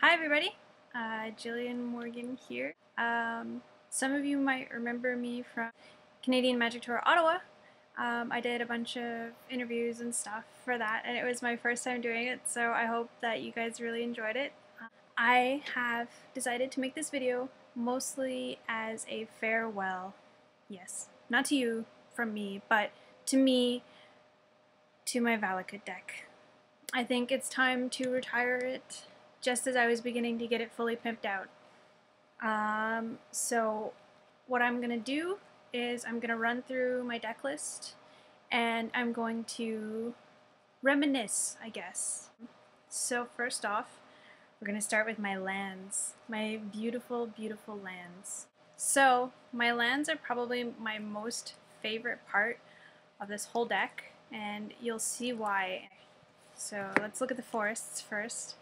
Hi everybody, Jillian Morgan here. Some of you might remember me from Canadian Magic Tour Ottawa. I did a bunch of interviews and stuff for that, and it was my first time doing it, so I hope that you guys really enjoyed it. I have decided to make this video mostly as a farewell, yes, not to you from me, but to me, to my Valakut deck. I think it's time to retire it just as I was beginning to get it fully pimped out. So what I'm going to do is I'm going to run through my deck list and I'm going to reminisce, I guess. So first off, we're going to start with my lands. My beautiful, beautiful lands. So my lands are probably my most favorite part of this whole deck, and you'll see why. So let's look at the forests first.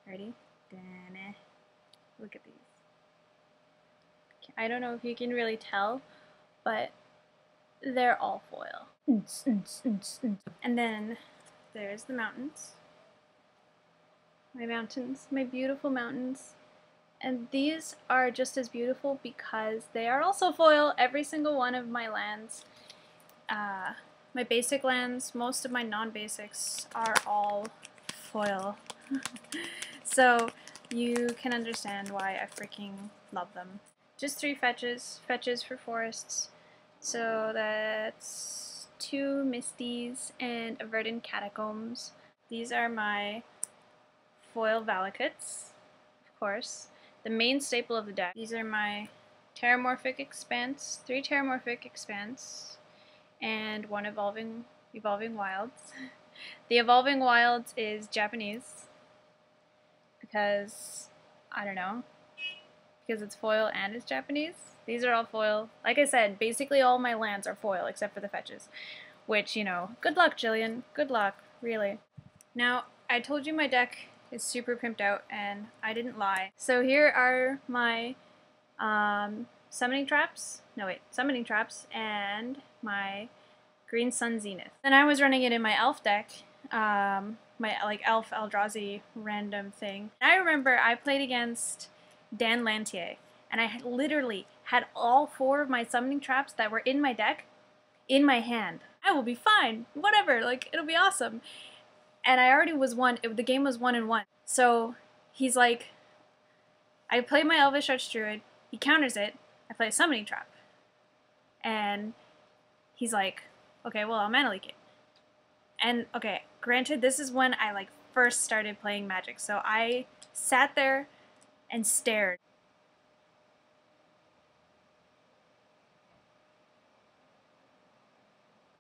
Ready? Look at these. I don't know if you can really tell, but they're all foil. And then there's the mountains. My mountains, my beautiful mountains. And these are just as beautiful because they are also foil. Every single one of my lands, my basic lands, most of my non-basics are all foil. So you can understand why I freaking love them. Just 3 fetches for forests. So that's 2 Misties and a Verdant Catacombs. These are my foil Valakuts, of course. The main staple of the deck. These are my Terramorphic Expanse, 3 Terramorphic Expanse, and 1 Evolving Wilds. The Evolving Wilds is Japanese because, I don't know, because it's foil and it's Japanese. These are all foil. Like I said, basically all my lands are foil except for the fetches, which, you know, good luck, Jillian. Good luck, really. Now, I told you my deck is super pimped out, and I didn't lie. So here are my summoning traps and my Green Sun Zenith. Then I was running it in my elf deck, my like elf Eldrazi random thing. I remember I played against Dan Lantier, and I literally had all 4 of my summoning traps that were in my deck in my hand. I will be fine, whatever, like it'll be awesome. And I already was the game was 1-1. So he's like, I play my Elvish Archdruid, he counters it, I play a summoning trap. And he's like, okay, well, I'll mana leak it. And okay, granted, this is when I like first started playing Magic, so I sat there and stared.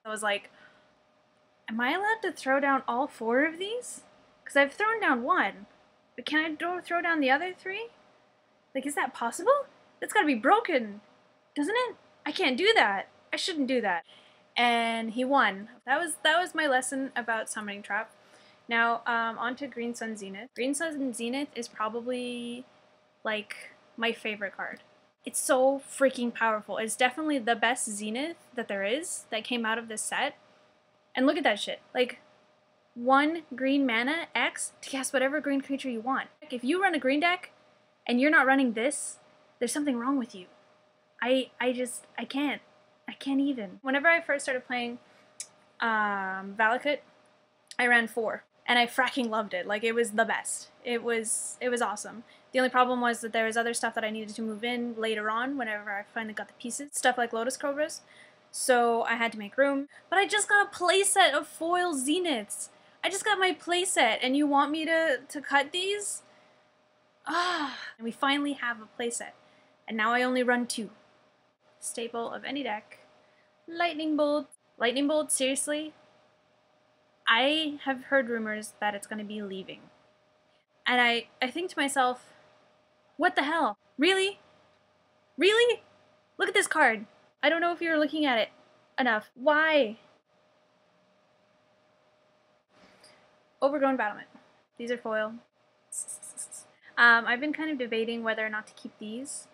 I was like, am I allowed to throw down all 4 of these? Because I've thrown down 1, but can I throw down the other 3? Like, is that possible? That's gotta be broken, doesn't it? I can't do that. I shouldn't do that. And he won. That was my lesson about summoning trap. Now, on to Green Sun Zenith. Green Sun Zenith is probably like my favorite card. It's so freaking powerful. It's definitely the best Zenith that there is that came out of this set. And look at that shit. Like, 1 green mana, X, to cast whatever green creature you want. If you run a green deck and you're not running this, there's something wrong with you. I can't. I can't even. Whenever I first started playing Valakut, I ran 4. And I fracking loved it. Like, it was the best. It was awesome. The only problem was that there was other stuff that I needed to move in later on whenever I finally got the pieces. Stuff like Lotus Cobras. So I had to make room. But I just got a playset of foil Zeniths. I just got my playset, and you want me to cut these? Ah, and we finally have a playset. And now I only run 2. Staple of any deck. Lightning Bolt. Lightning Bolt, seriously? I have heard rumors that it's going to be leaving. And I think to myself, what the hell? Really? Really? Look at this card. I don't know if you're looking at it enough. Why? Overgrown Battlement. These are foil. I've been kind of debating whether or not to keep these.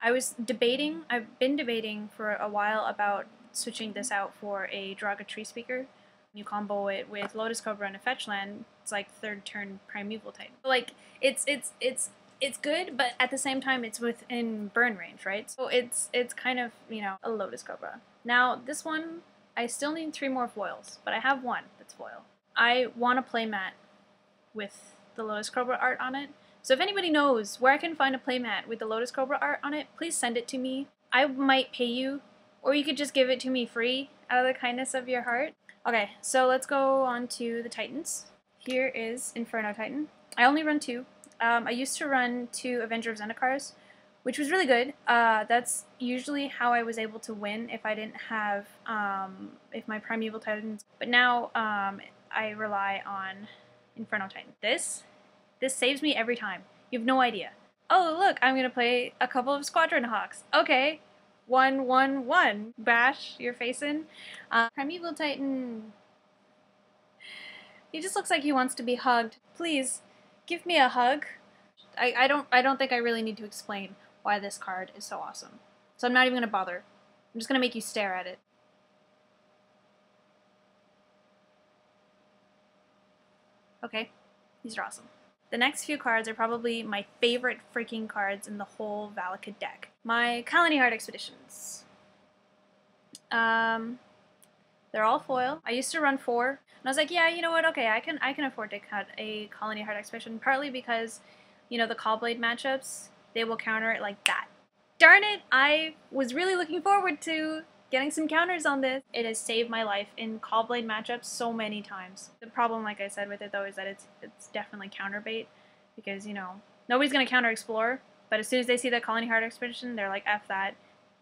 I've been debating for a while about switching this out for a Draga Tree Speaker. You combo it with Lotus Cobra and a fetch land, It's like third turn Primeval Titan. Like it's good, but at the same time it's within burn range, right? So it's kind of, you know, a Lotus Cobra. Now this one, I still need 3 more foils, but I have 1 that's foil. I want a playmat with the Lotus Cobra art on it. So if anybody knows where I can find a playmat with the Lotus Cobra art on it, please send it to me. I might pay you, or you could just give it to me free out of the kindness of your heart. Okay, so let's go on to the Titans. Here is Inferno Titan. I only run 2. I used to run 2 Avenger of Zendikars, which was really good. That's usually how I was able to win if I didn't have, if my Primeval Titans. But now I rely on Inferno Titan. This saves me every time. You have no idea. Oh, look, I'm gonna play a couple of Squadron Hawks. Okay. 1-1-1. Bash your face in. Primeval Titan. He just looks like he wants to be hugged. Please, give me a hug. I don't think I really need to explain why this card is so awesome. So I'm not even gonna bother. I'm just gonna make you stare at it. Okay, these are awesome. The next few cards are probably my favorite freaking cards in the whole Valakut deck. My Colony Heart Expeditions. They're all foil. I used to run 4, and I was like, yeah, you know what? Okay, I can afford to cut a Colony Heart Expedition, partly because, you know, the Callblade matchups, they will counter it like that. Darn it! I was really looking forward to getting some counters on this. It has saved my life in Callblade matchups so many times. The problem, like I said with it though, is that it's definitely counter bait, because, you know, nobody's gonna counter Explore, but as soon as they see the Colony Heart Expedition, they're like, F that,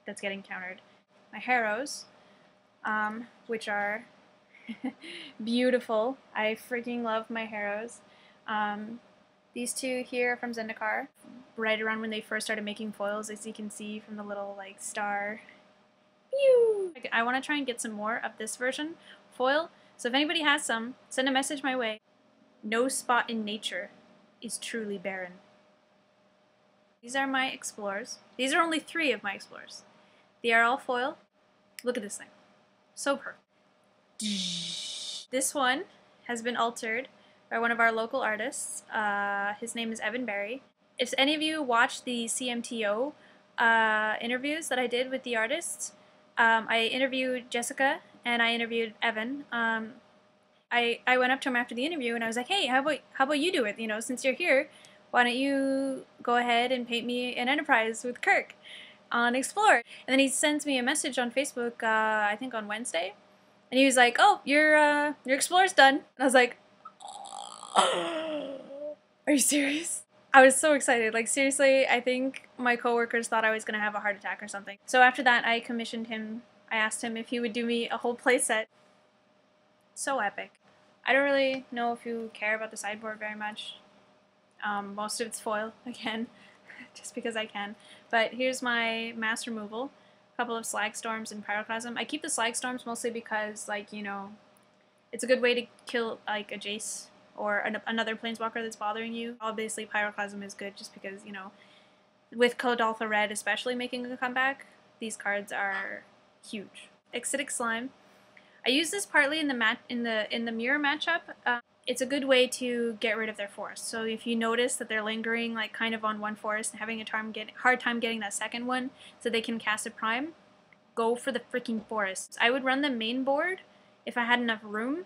that's getting countered. My Harrows, which are beautiful. I freaking love my Harrows. These 2 here are from Zendikar, right around when they first started making foils, as you can see from the little like star. Pew! I want to try and get some more of this version foil, so if anybody has some, send a message my way. No spot in nature is truly barren. These are my Explorers. These are only 3 of my Explorers. They are all foil. Look at this thing. So perfect. This one has been altered by one of our local artists. His name is Evan Barry. If any of you watched the CMTO interviews that I did with the artists, I interviewed Jessica and I interviewed Evan. I went up to him after the interview and I was like, hey, how about you do it? You know, since you're here, why don't you go ahead and paint me an Enterprise with Kirk on Explore? And then he sends me a message on Facebook, I think on Wednesday, and he was like, oh, your Explorer's done. And I was like, are you serious? I was so excited. Like, seriously, I think my coworkers thought I was gonna have a heart attack or something. So after that, I commissioned him. I asked him if he would do me a whole playset. So epic. I don't really know if you care about the sideboard very much. Most of it's foil, again, just because I can. But here's my mass removal. A couple of Slag Storms and Pyroclasm. I keep the Slag Storms mostly because, like, you know, it's a good way to kill, like, a Jace or another Planeswalker that's bothering you. Obviously, Pyroclasm is good just because, you know, with Kodaltha Red especially making a comeback, these cards are huge. Acidic Slime. I use this partly in the mirror matchup. It's a good way to get rid of their forest. So if you notice that they're lingering like kind of on one forest and having a hard time getting that second one so they can cast a prime, go for the freaking forest. I would run the main board if I had enough room.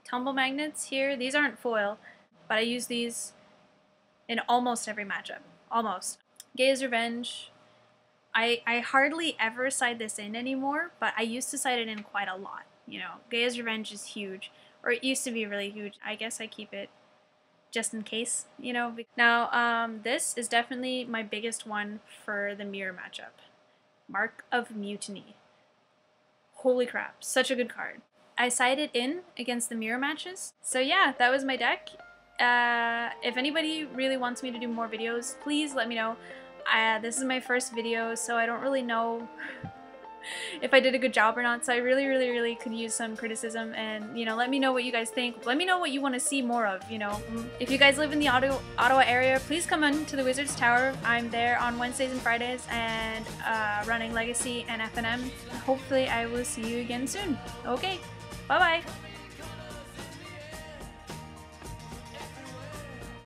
Tumble Magnets here, these aren't foil, but I use these in almost every matchup. Almost. Gaia's Revenge. I hardly ever side this in anymore, but I used to side it in quite a lot. You know, Gaia's Revenge is huge, or it used to be really huge. I guess I keep it just in case, you know. Now, this is definitely my biggest one for the mirror matchup. Mark of Mutiny. Holy crap, such a good card. I sided in against the mirror matches. So yeah, that was my deck. If anybody really wants me to do more videos, please let me know. This is my first video, so I don't really know if I did a good job or not, so I really could use some criticism, and, you know, let me know what you guys think. Let me know what you want to see more of, you know. If you guys live in the Ottawa area, please come on to the Wizards Tower. I'm there on Wednesdays and Fridays, and running Legacy and FNM. Hopefully I will see you again soon. Okay, bye-bye!